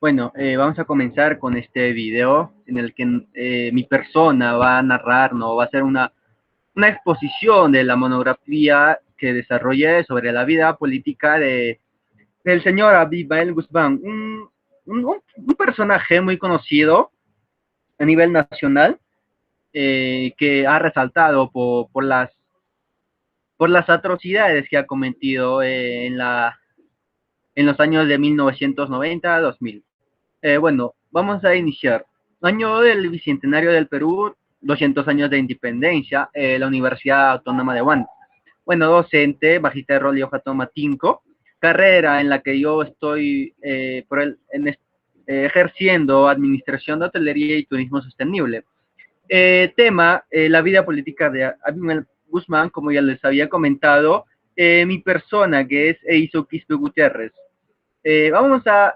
Bueno, vamos a comenzar con este video en el que mi persona va a narrar, ¿no? Va a hacer una exposición de la monografía que desarrollé sobre la vida política del señor Abimael Guzmán, un personaje muy conocido a nivel nacional, que ha resaltado por las atrocidades que ha cometido en los años de 1990 a 2000. Bueno, vamos a iniciar. Año del Bicentenario del Perú, 200 años de independencia, la Universidad Autónoma de Huanta. Bueno, docente, Magíster Rolio Jatomatinco, carrera en la que yo estoy ejerciendo Administración de Hotelería y Turismo Sostenible. Tema, la vida política de Abimel Guzmán, como ya les había comentado, mi persona, que es Eizo Quispe Gutiérrez. Vamos a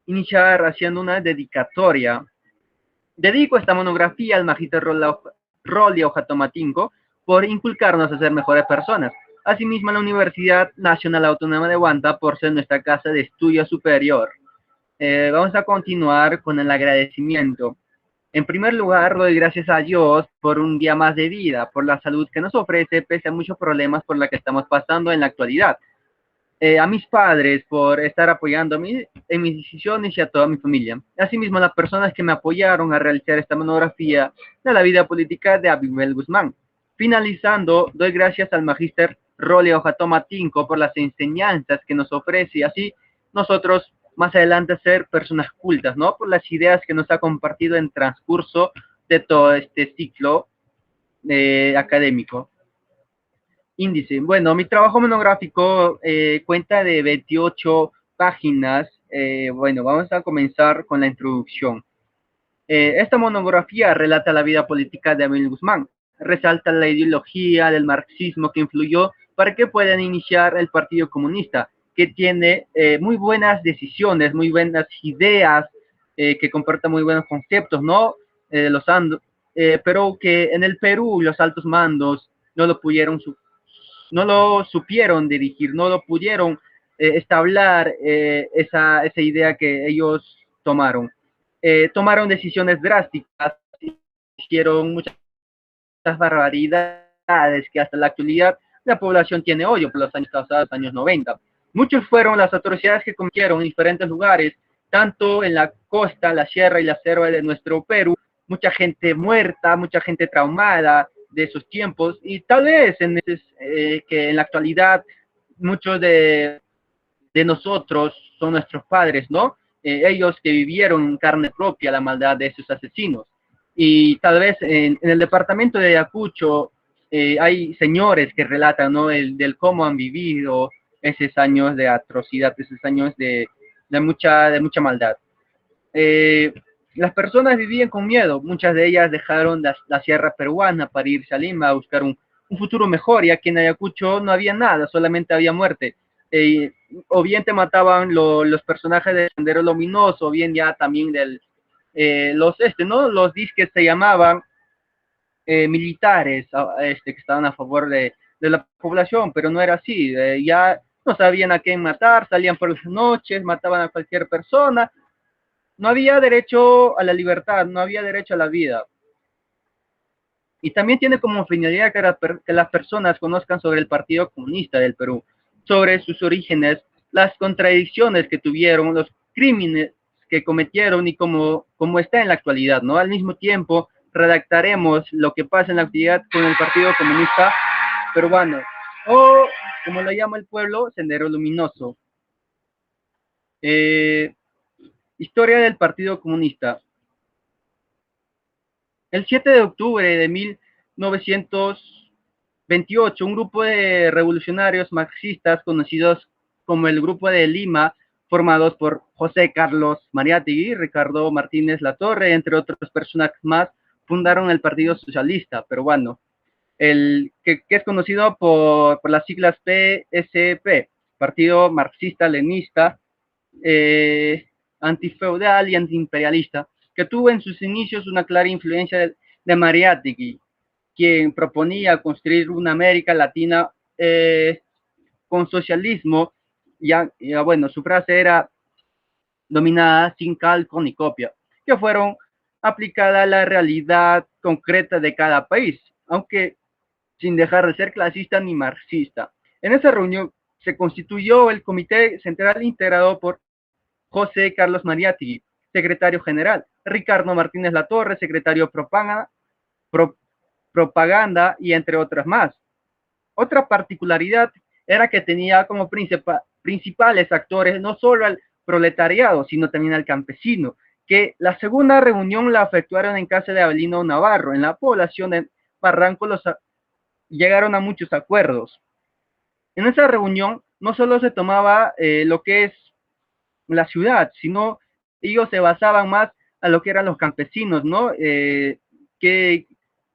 iniciar haciendo una dedicatoria. Dedico esta monografía al magíster Rolio Jatomatinco por inculcarnos a ser mejores personas. Asimismo, a la Universidad Nacional Autónoma de Huanta por ser nuestra casa de estudio superior. Vamos a continuar con el agradecimiento. En primer lugar, doy gracias a Dios por un día más de vida, por la salud que nos ofrece, pese a muchos problemas por los que estamos pasando en la actualidad. A mis padres por estar apoyándome en mis decisiones y a toda mi familia. Asimismo, a las personas que me apoyaron a realizar esta monografía de la vida política de Abimel Guzmán. Finalizando, doy gracias al magíster Rolio Jatomatinco por las enseñanzas que nos ofrece y así nosotros más adelante ser personas cultas, ¿no? Por las ideas que nos ha compartido en transcurso de todo este ciclo académico. Índice. Bueno, mi trabajo monográfico cuenta de 28 páginas. Bueno, vamos a comenzar con la introducción. Esta monografía relata la vida política de Abel Guzmán. Resalta la ideología del marxismo que influyó para que puedan iniciar el Partido Comunista, que tiene muy buenas decisiones, muy buenas ideas, que comporta muy buenos conceptos, ¿no? Pero que en el Perú los altos mandos no lo pudieron no lo supieron dirigir, no lo pudieron establecer esa idea que ellos tomaron. Tomaron decisiones drásticas, hicieron muchas barbaridades que hasta la actualidad la población tiene odio por los años pasados, años 90. Muchos fueron las atrocidades que cometieron en diferentes lugares, tanto en la costa, la sierra y la selva de nuestro Perú, mucha gente muerta, mucha gente traumada de esos tiempos, y tal vez que en la actualidad muchos de nosotros son nuestros padres, ¿no? Ellos que vivieron en carne propia la maldad de esos asesinos. Y tal vez en el departamento de Ayacucho hay señores que relatan, ¿no? Del cómo han vivido esos años de atrocidad, esos años de mucha maldad. Eh, las personas vivían con miedo, muchas de ellas dejaron la sierra peruana para irse a Lima a buscar un futuro mejor, y aquí en Ayacucho no había nada, solamente había muerte. Eh, o bien te mataban los personajes del Sendero Luminoso, o bien ya también ¿no? Los disques se llamaban militares, que estaban a favor de la población, pero no era así. Ya no sabían a quién matar, salían por las noches, mataban a cualquier persona. No había derecho a la libertad, no había derecho a la vida. Y también tiene como finalidad que las personas conozcan sobre el Partido Comunista del Perú, sobre sus orígenes, las contradicciones que tuvieron, los crímenes que cometieron y cómo está en la actualidad, ¿no? Al mismo tiempo, redactaremos lo que pasa en la actividad con el Partido Comunista Peruano, o como lo llama el pueblo, Sendero Luminoso. Historia del Partido Comunista. El 7 de octubre de 1928, un grupo de revolucionarios marxistas conocidos como el Grupo de Lima, formados por José Carlos Mariátegui, Ricardo Martínez Latorre, entre otros personajes más, fundaron el Partido Socialista Peruano, que es conocido por las siglas PSP, Partido Marxista-Leninista, antifeudal y antiimperialista, que tuvo en sus inicios una clara influencia de Mariátegui, quien proponía construir una América Latina con socialismo. Bueno, su frase era dominadas sin calco ni copia, que fueron aplicadas a la realidad concreta de cada país, aunque sin dejar de ser clasista ni marxista. En esa reunión se constituyó el Comité Central integrado por José Carlos Mariátegui, secretario general, Ricardo Martínez Latorre, secretario propaganda y entre otras más. Otra particularidad era que tenía como principales actores no solo al proletariado, sino también al campesino, que la segunda reunión la efectuaron en casa de Abelino Navarro. En la población de Barranco llegaron a muchos acuerdos. En esa reunión no solo se tomaba lo que es la ciudad, sino ellos se basaban más a lo que eran los campesinos, ¿no? Que,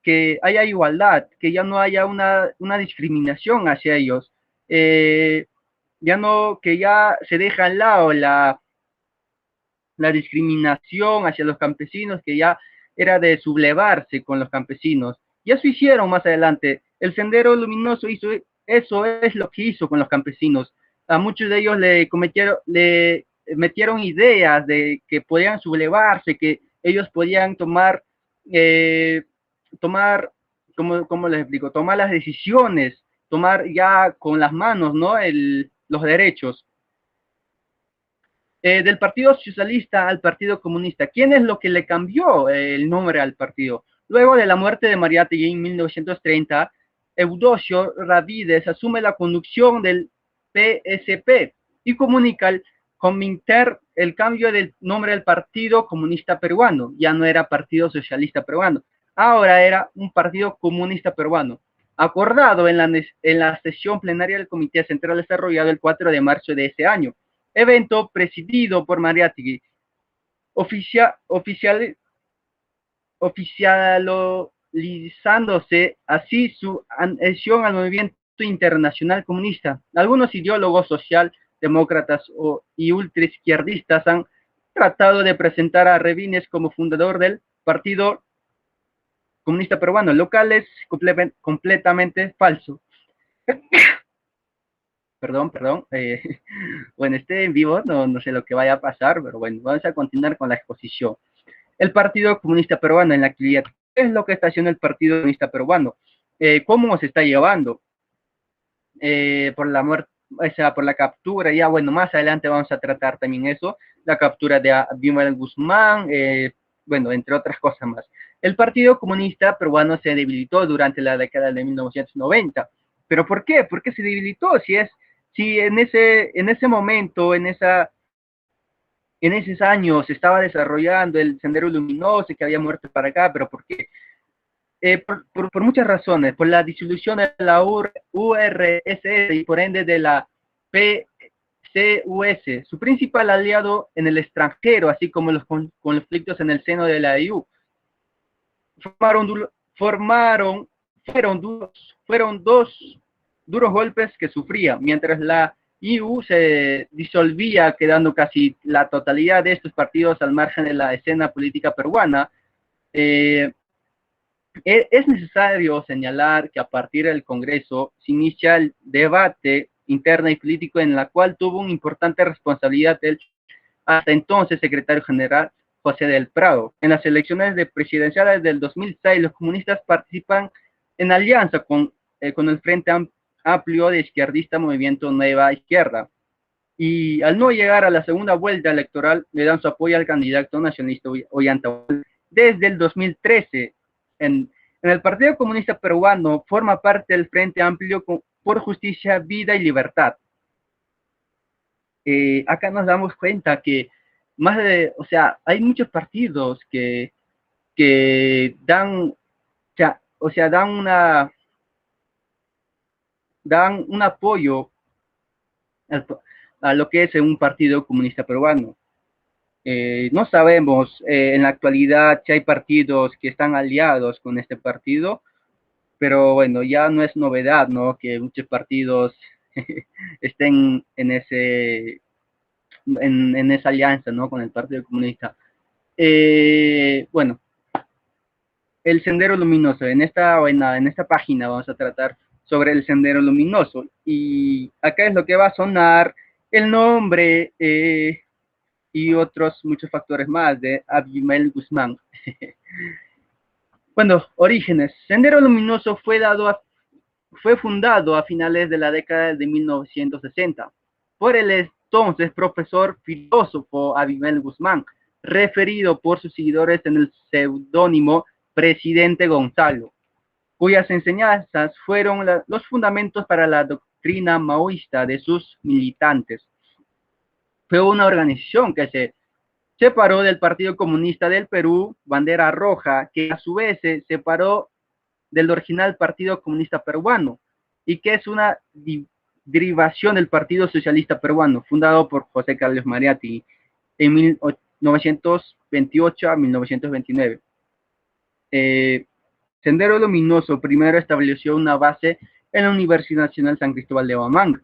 que haya igualdad, que ya no haya una discriminación hacia ellos, ya no, que ya se deja al lado la discriminación hacia los campesinos, que ya era de sublevarse con los campesinos. Y eso hicieron más adelante. El Sendero Luminoso hizo eso, es lo que hizo con los campesinos. A muchos de ellos le metieron ideas de que podían sublevarse, que ellos podían tomar, ¿cómo les explico? Tomar las decisiones, tomar ya con las manos, ¿no? Los derechos. Del Partido Socialista al Partido Comunista. ¿Quién es lo que le cambió el nombre al partido? Luego de la muerte de Mariátegui en 1930, Eudosio Ravides asume la conducción del PSP y comunica al Cominter el cambio del nombre del Partido Comunista Peruano. Ya no era Partido Socialista Peruano, ahora era un Partido Comunista Peruano. Acordado en la sesión plenaria del Comité Central desarrollado el 4 de marzo de ese año. Evento presidido por Mariátegui, oficializándose así su adhesión al movimiento internacional comunista. Algunos ideólogos socialdemócratas y ultraizquierdistas han tratado de presentar a Revines como fundador del Partido Comunista Peruano, lo cual es completamente falso. Perdón, bueno, en vivo, no sé lo que vaya a pasar, pero bueno, vamos a continuar con la exposición. El Partido Comunista Peruano en la actualidad. ¿Qué es lo que está haciendo el Partido Comunista Peruano? ¿Cómo se está llevando? Por la muerte, o sea, por la captura, ya bueno, más adelante vamos a tratar también eso, la captura de Abimael Guzmán, bueno, entre otras cosas más. El Partido Comunista Peruano se debilitó durante la década de 1990. ¿Pero por qué? ¿Por qué se debilitó? Si en ese momento, en esos años se estaba desarrollando el Sendero Luminoso, que había muerto para acá, pero ¿por qué? Por muchas razones, por la disolución de la URSS y por ende de la PCUS, su principal aliado en el extranjero, así como los conflictos en el seno de la EU. Fueron dos duros golpes que sufría, mientras la EU se disolvía, quedando casi la totalidad de estos partidos al margen de la escena política peruana. Es necesario señalar que a partir del Congreso se inicia el debate interno y político en la cual tuvo una importante responsabilidad el hasta entonces secretario general José del Prado. En las elecciones presidenciales del 2006, los comunistas participan en alianza con el Frente Amplio de Izquierdista Movimiento Nueva Izquierda. Y al no llegar a la segunda vuelta electoral, le dan su apoyo al candidato nacionalista Ollanta. Desde el 2013, en el Partido Comunista Peruano forma parte del Frente Amplio por Justicia, Vida y Libertad. Acá nos damos cuenta que o sea, hay muchos partidos que dan, o sea, dan un apoyo a lo que es un partido comunista peruano. No sabemos en la actualidad si hay partidos que están aliados con este partido, pero bueno, ya no es novedad, ¿no? Que muchos partidos estén en esa alianza, ¿no? Con el Partido Comunista. Bueno, el Sendero Luminoso. En esta página vamos a tratar sobre el Sendero Luminoso. Y acá es lo que va a sonar el nombre y otros muchos factores más de Abimael Guzmán. Bueno, orígenes. Sendero Luminoso fue fundado a finales de la década de 1960 por el entonces profesor filósofo Abimael Guzmán, referido por sus seguidores en el seudónimo Presidente Gonzalo, cuyas enseñanzas fueron los fundamentos para la doctrina maoísta de sus militantes. Fue una organización que se separó del Partido Comunista del Perú, Bandera Roja, que a su vez se separó del original Partido Comunista Peruano, y que es una derivación del Partido Socialista Peruano, fundado por José Carlos Mariátegui en 1928 a 1929. Sendero Luminoso primero estableció una base en la Universidad Nacional San Cristóbal de Huamanga,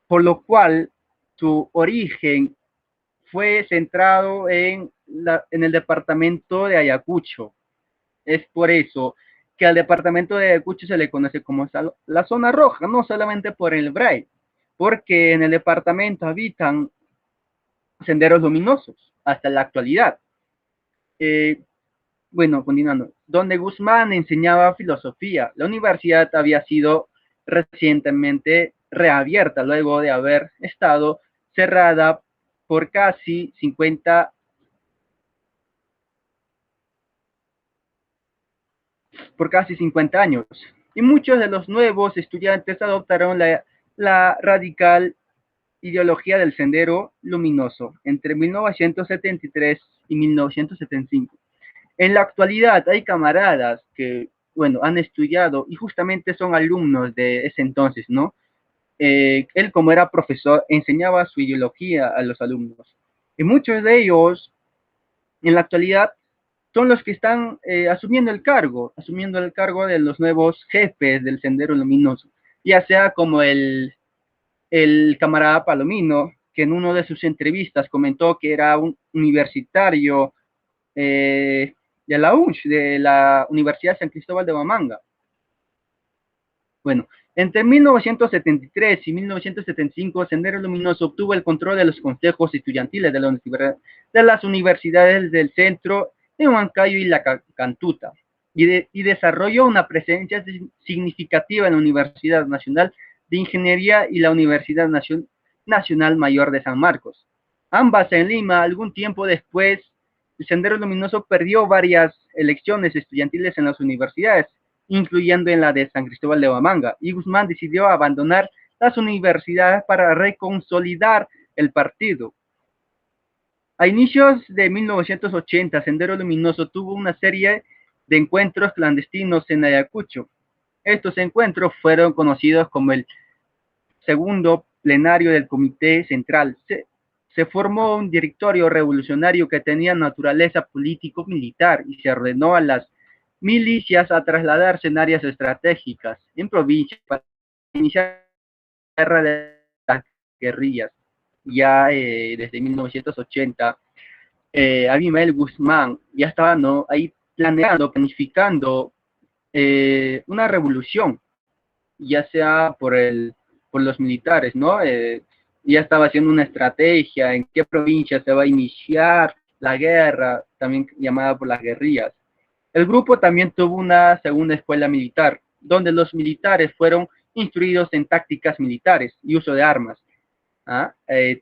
por lo cual su origen fue centrado en el departamento de Ayacucho. Es por eso que al departamento de Ayacucho se le conoce como la zona roja, no solamente por el Braille, porque en el departamento habitan senderos luminosos hasta la actualidad. Bueno, continuando, donde Guzmán enseñaba filosofía. La universidad había sido recientemente reabierta luego de haber estado cerrada por casi 50 años. Y muchos de los nuevos estudiantes adoptaron la radical ideología del sendero luminoso entre 1973 y 1975. En la actualidad hay camaradas que, bueno, han estudiado y justamente son alumnos de ese entonces, ¿no? Él, como era profesor, enseñaba su ideología a los alumnos. Y muchos de ellos, en la actualidad, son los que están asumiendo el cargo de los nuevos jefes del Sendero Luminoso, ya sea como el camarada Palomino, que en una de sus entrevistas comentó que era un universitario de la UNSH, de la Universidad San Cristóbal de Huamanga. Bueno, entre 1973 y 1975, Sendero Luminoso obtuvo el control de los consejos estudiantiles de las universidades del centro de Huancayo y la Cantuta, y desarrolló una presencia significativa en la Universidad Nacional de Ingeniería y la Universidad Nacional Mayor de San Marcos. Ambas en Lima. Algún tiempo después, el Sendero Luminoso perdió varias elecciones estudiantiles en las universidades, incluyendo en la de San Cristóbal de Huamanga, y Guzmán decidió abandonar las universidades para reconsolidar el partido. A inicios de 1980, Sendero Luminoso tuvo una serie de encuentros clandestinos en Ayacucho. Estos encuentros fueron conocidos como el segundo plenario del Comité Central. Se formó un directorio revolucionario que tenía naturaleza político-militar y se ordenó a las milicias a trasladarse en áreas estratégicas en provincias para iniciar la guerra de las guerrillas. Ya desde 1980, Abimael Guzmán ya estaba, ¿no?, ahí planeando, planificando una revolución, ya sea por los militares, ¿no? Ya estaba haciendo una estrategia en qué provincia se va a iniciar la guerra, también llamada por las guerrillas. El grupo también tuvo una segunda escuela militar, donde los militares fueron instruidos en tácticas militares y uso de armas.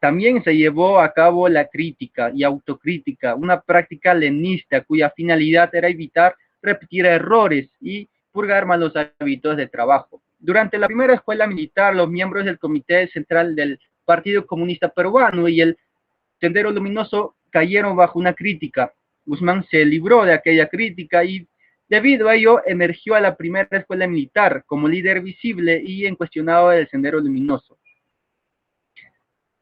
También se llevó a cabo la crítica y autocrítica, una práctica leninista cuya finalidad era evitar repetir errores y purgar malos hábitos de trabajo. Durante la primera escuela militar, los miembros del Comité Central del Partido Comunista Peruano y el Sendero Luminoso cayeron bajo una crítica. Guzmán se libró de aquella crítica y debido a ello emergió a la primera escuela militar como líder visible y incuestionado del Sendero Luminoso.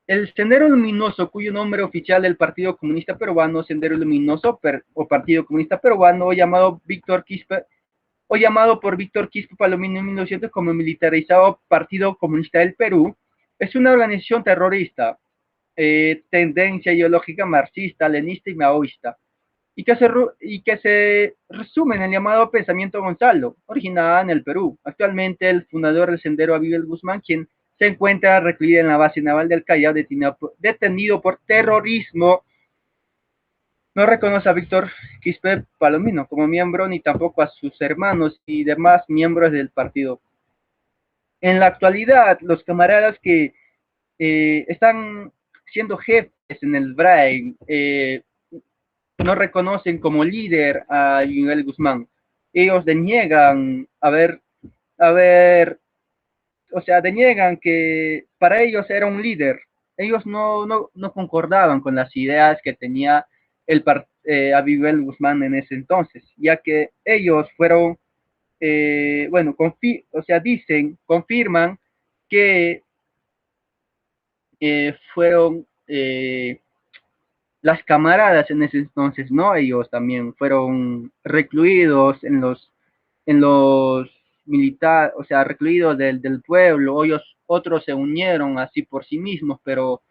El Sendero Luminoso, cuyo nombre oficial del Partido Comunista Peruano, Sendero Luminoso o Partido Comunista Peruano, o llamado por Víctor Quispe Palomino en 1900 como militarizado Partido Comunista del Perú, es una organización terrorista, tendencia ideológica marxista, leninista y maoísta, y que se resume en el llamado pensamiento Gonzalo, originada en el Perú. Actualmente el fundador del Sendero, Abimael Guzmán, quien se encuentra recluido en la base naval del Callao, detenido por terrorismo. No reconoce a Víctor Quispe Palomino como miembro, ni tampoco a sus hermanos y demás miembros del partido. En la actualidad, los camaradas que están siendo jefes en el BRAE no reconocen como líder a Miguel Guzmán. Ellos deniegan o sea, deniegan que para ellos era un líder. Ellos no concordaban con las ideas que tenía Abimael Guzmán en ese entonces, ya que ellos fueron, bueno, o sea, confirman que fueron las camaradas en ese entonces, ¿no? Ellos también fueron recluidos en los militares, o sea, recluidos del pueblo. Ellos, otros se unieron así por sí mismos, pero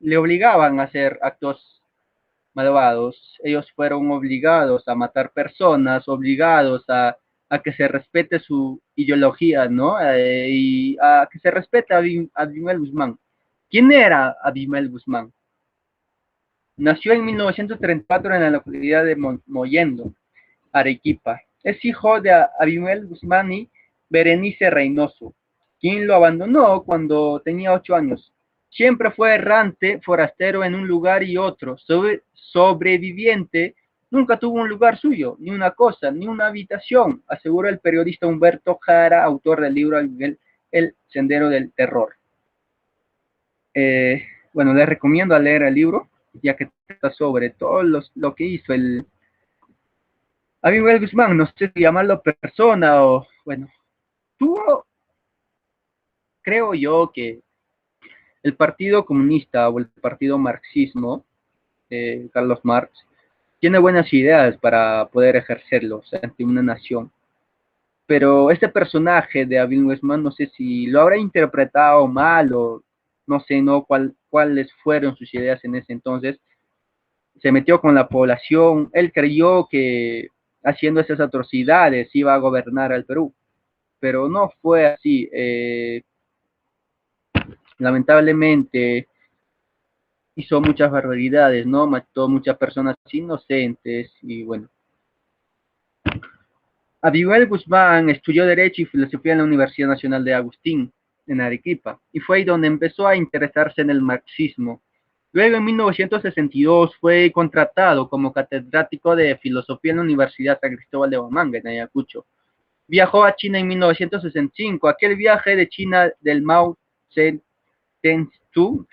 le obligaban a hacer actos malvados. Ellos fueron obligados a matar personas, obligados a que se respete su ideología, ¿no? Y a que se respete a Abimael Guzmán. ¿Quién era Abimael Guzmán? Nació en 1934 en la localidad de Mollendo, Arequipa. Es hijo de Abimael Guzmán y Berenice Reynoso, quien lo abandonó cuando tenía 8 años. Siempre fue errante, forastero en un lugar y otro, sobreviviente, nunca tuvo un lugar suyo, ni una cosa, ni una habitación, aseguró el periodista Humberto Jara, autor del libro El Sendero del Terror. Bueno, les recomiendo leer el libro, ya que trata sobre todo lo que hizo el Abimael Guzmán. No sé si llamarlo persona o, bueno, tuvo, creo yo, que el Partido Comunista o el Partido Marxismo, Carlos Marx, tiene buenas ideas para poder ejercerlos ante una nación. Pero este personaje de Abimael Guzmán, no sé si lo habrá interpretado mal o no sé, ¿no? Cuáles fueron sus ideas en ese entonces. Se metió con la población, él creyó que haciendo esas atrocidades iba a gobernar al Perú, pero no fue así. Lamentablemente hizo muchas barbaridades, ¿no? Mató muchas personas inocentes y bueno. Abimael Guzmán estudió Derecho y Filosofía en la Universidad Nacional de Agustín, en Arequipa, y fue ahí donde empezó a interesarse en el marxismo. Luego, en 1962, fue contratado como catedrático de Filosofía en la Universidad San Cristóbal de Huamanga, en Ayacucho. Viajó a China en 1965. Aquel viaje de China del Mao Zedong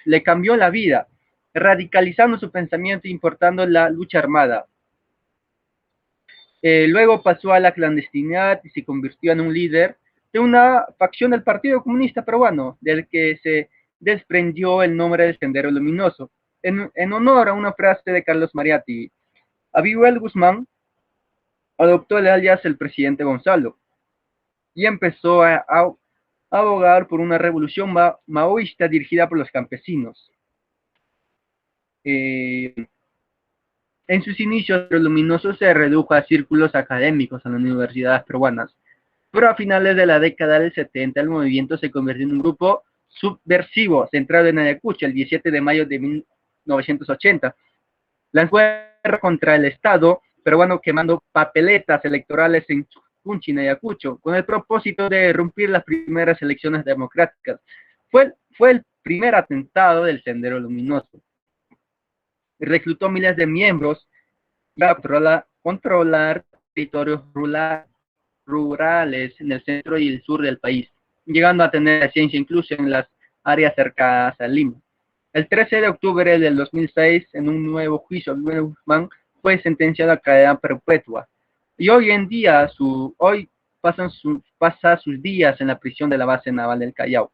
le cambió la vida, radicalizando su pensamiento e importando la lucha armada. Luego pasó a la clandestinidad y se convirtió en un líder de una facción del Partido Comunista Peruano, del que se desprendió el nombre del Sendero Luminoso, en honor a una frase de Carlos Mariátegui. Abimael Guzmán adoptó el alias el presidente Gonzalo y empezó a abogar por una revolución maoísta dirigida por los campesinos. En sus inicios, el luminoso se redujo a círculos académicos en las universidades peruanas, pero a finales de la década del 70 el movimiento se convirtió en un grupo subversivo centrado en Ayacucho el 17 de mayo de 1980. La guerra contra el Estado peruano quemando papeletas electorales en Punchi, en Ayacucho, con el propósito de irrumpir las primeras elecciones democráticas. Fue el primer atentado del Sendero Luminoso. Reclutó miles de miembros para controlar territorios rurales en el centro y el sur del país, llegando a tener presencia incluso en las áreas cercanas a Lima. El 13 de octubre del 2006, en un nuevo juicio, Abimael Guzmán fue sentenciado a cadena perpetua. Y hoy en día, pasa sus días en la prisión de la base naval del Callao.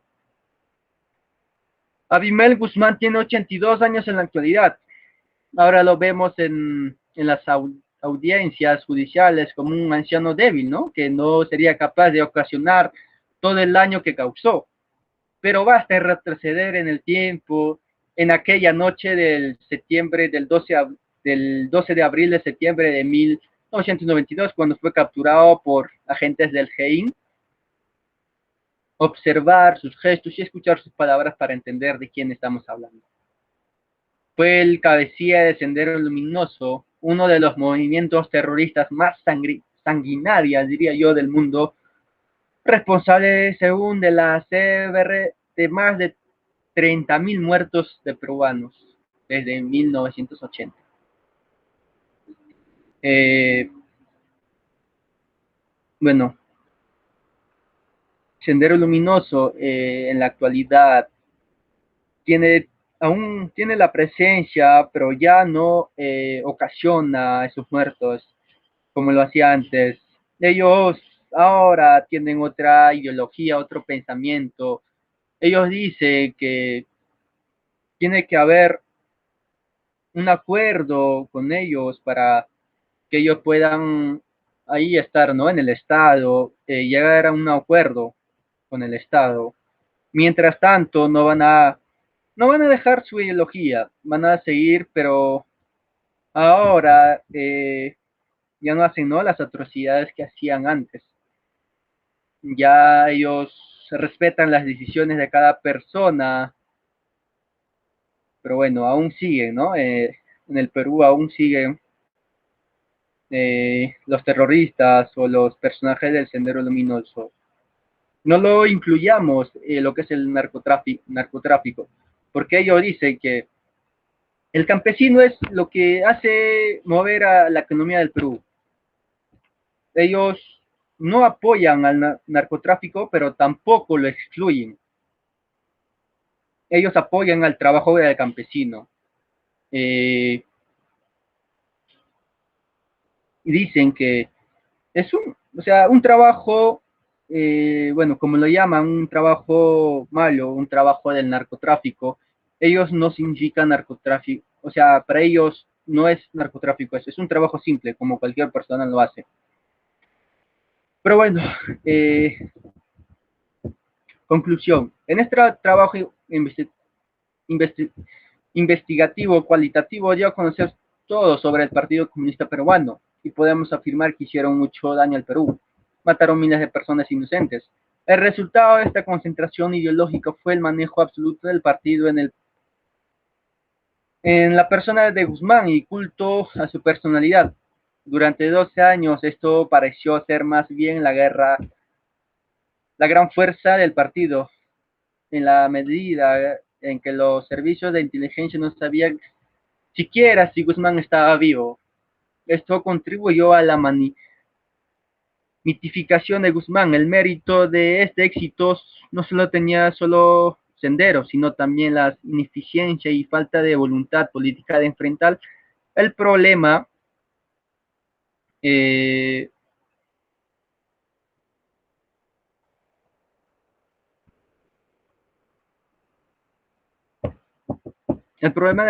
Abimael Guzmán tiene 82 años en la actualidad. Ahora lo vemos en las audiencias judiciales como un anciano débil, ¿no? Que no sería capaz de ocasionar todo el daño que causó. Pero basta retroceder en el tiempo, en aquella noche del 12 de abril de septiembre de 1992, cuando fue capturado por agentes del GEIN, observar sus gestos y escuchar sus palabras para entender de quién estamos hablando. Fue el cabecilla de Sendero Luminoso, uno de los movimientos terroristas más sanguinarios, diría yo, del mundo, responsable, según de la CBR, de más de 30.000 muertos de peruanos desde 1980. Bueno, Sendero Luminoso en la actualidad aún tiene la presencia, pero ya no ocasiona esos muertos como lo hacía antes. Ellos ahora tienen otra ideología, otro pensamiento. Ellos dicen que tiene que haber un acuerdo con ellos para que ellos puedan ahí estar, ¿no? En el Estado, llegar a un acuerdo con el Estado. Mientras tanto, no van a dejar su ideología, van a seguir, pero ahora ya no hacen, ¿no? Las atrocidades que hacían antes. Ya ellos respetan las decisiones de cada persona, pero bueno, aún siguen, ¿no? En el Perú aún siguen los terroristas o los personajes del Sendero Luminoso. No lo incluyamos lo que es el narcotráfico, porque ellos dicen que el campesino es lo que hace mover a la economía del Perú. Ellos no apoyan al narcotráfico, pero tampoco lo excluyen. Ellos apoyan al trabajo del campesino. Y dicen que es un trabajo, bueno, como lo llaman, un trabajo malo, un trabajo del narcotráfico. Ellos no significan narcotráfico, o sea, para ellos no es narcotráfico, es un trabajo simple, como cualquier persona lo hace. Pero bueno, conclusión. En este trabajo investigativo, cualitativo, dio a conocer todo sobre el Partido Comunista Peruano y podemos afirmar que hicieron mucho daño al Perú. Mataron miles de personas inocentes. El resultado de esta concentración ideológica fue el manejo absoluto del partido en la persona de Guzmán y culto a su personalidad. Durante 12 años esto pareció ser más bien la gran fuerza del partido, en la medida en que los servicios de inteligencia no sabían siquiera si Guzmán estaba vivo. Esto contribuyó a la mitificación de Guzmán. El mérito de este éxito no solo tenía solo Sendero, sino también la ineficiencia y falta de voluntad política de enfrentar el problema de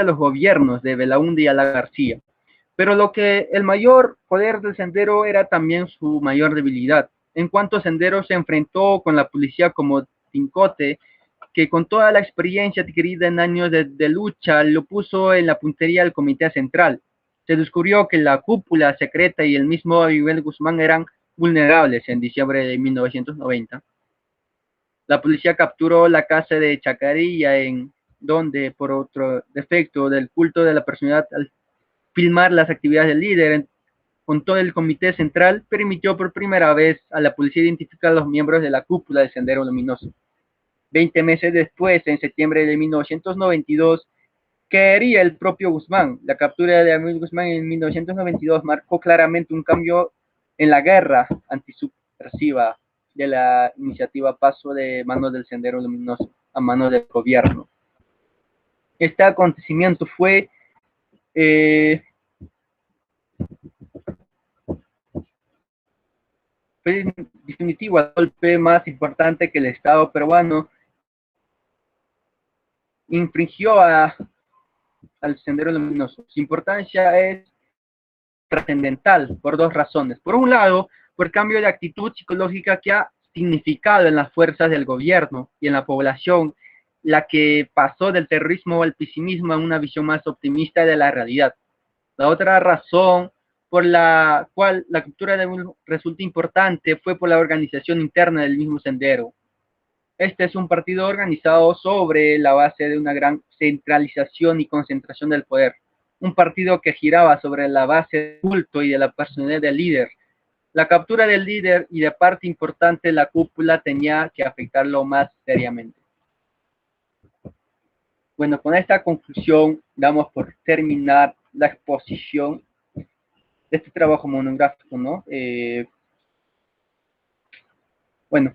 los gobiernos de Belaúnde y Ala García. Pero lo que el mayor poder del Sendero era también su mayor debilidad. En cuanto Sendero se enfrentó con la policía como Tincote, que con toda la experiencia adquirida en años de lucha lo puso en la puntería del Comité Central. Se descubrió que la cúpula secreta y el mismo Miguel Guzmán eran vulnerables en diciembre de 1990. La policía capturó la casa de Chacarilla, en donde, por otro defecto del culto de la personalidad, al filmar las actividades del líder con todo el Comité Central, permitió por primera vez a la policía identificar a los miembros de la cúpula del Sendero Luminoso. 20 meses después, en septiembre de 1992, caería el propio Guzmán. La captura de Emil Guzmán en 1992 marcó claramente un cambio en la guerra antisubversiva de la iniciativa Paso de manos del Sendero Luminoso a manos del gobierno. Este acontecimiento fue definitivo el golpe más importante que el Estado peruano infringió al Sendero Luminoso. Su importancia es trascendental por dos razones. Por un lado, por el cambio de actitud psicológica que ha significado en las fuerzas del gobierno y en la población, la que pasó del terrorismo al pesimismo a una visión más optimista de la realidad. La otra razón por la cual la captura de un resulta importante fue por la organización interna del mismo Sendero. Este es un partido organizado sobre la base de una gran centralización y concentración del poder. Un partido que giraba sobre la base del culto y de la personalidad del líder. La captura del líder y de parte importante de la cúpula tenía que afectarlo más seriamente. Bueno, con esta conclusión damos por terminar la exposición de este trabajo monográfico, ¿no? Bueno,